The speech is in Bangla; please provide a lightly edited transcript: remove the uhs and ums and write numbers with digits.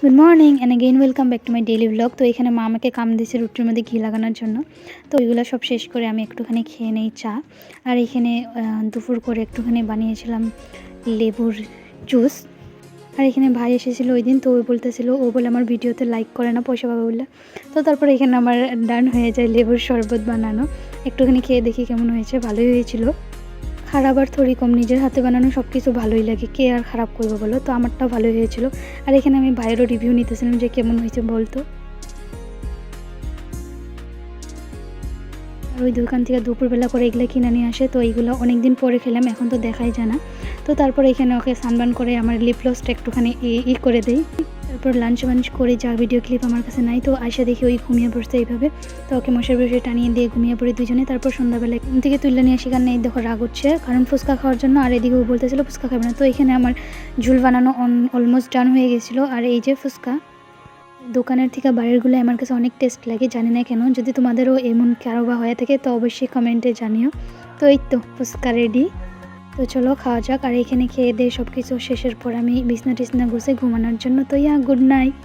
Good morning and again welcome back to my daily blog. তো এখানে মা আমাকে কাম দিয়েছে রুটির মধ্যে ঘি লাগানোর জন্য। তো ওইগুলো সব শেষ করে আমি একটুখানি খেয়ে নেই চা। আর এখানে দুপুর করে একটুখানি বানিয়েছিলাম লেবুর জুস। আর এখানে ভাই এসেছিলো ওই দিন, তো ওই বলতেছিল ও বলে আমার ভিডিওতে লাইক করে না, পয়সা পাবে বললে। তো তারপরে এখানে আমার ডান হয়ে যায় লেবুর শরবত বানানো। একটুখানি খেয়ে দেখি কেমন হয়েছে, ভালোই হয়েছিল। খারাপ আর থোড়ি কম, নিজের হাতে বানানো সব কিছু ভালোই লাগে, কে আর খারাপ করবো বলো। তো আমারটাও ভালোই হয়েছিল। আর এখানে আমি ভাইয়েরও রিভিউ নিতেছিলাম যে কেমন হয়েছে বলতো। আর ওই দোকান থেকে দুপুরবেলা করে এগুলো কিনে নিয়ে আসে, তো এইগুলো অনেক দিন পরে খেলাম, এখন তো দেখাই যায় না। তো তারপর এখানে ওকে সানবান করে আমার লিপ গ্লসটা একটুখানি করে দেই। তারপর লাঞ্চ করে যা ভিডিও ক্লিপ আমার কাছে নাই, তো আয়সা দেখি ওই ঘুমিয়ে পড়ছে এইভাবে। তো ওকে মশার বসে টানিয়ে দিয়ে ঘুমিয়ে পড়ি দুজনে। তারপর সন্ধ্যাবেলা ঘুম থেকে তুলে নিয়ে আসি, কারণ এই দেখো রাগ হচ্ছে, কারণ ফুচকা খাওয়ার জন্য। আর এদিকে ও বলতেছিল ফুচকা খাবে না। তো এখানে আমার ঝুল বানানো অলমোস্ট ডান হয়ে গেছিলো। আর এই যে ফুচকা, দোকানের থেকে বাইরেরগুলো আমার কাছে অনেক টেস্ট লাগে, জানি না কেন। যদি তোমাদেরও এমন কারো বা হয়ে থাকে তো অবশ্যই কমেন্টে জানিও। তো এই তো ফুচকা রেডি। তো চলো খাওয়া যাক। আর এখানে খেয়ে দিয়ে সব কিছু শেষের পর আমি বিছনা টিছনা গুছে ঘুমানোর জন্য। তো গুড নাইট।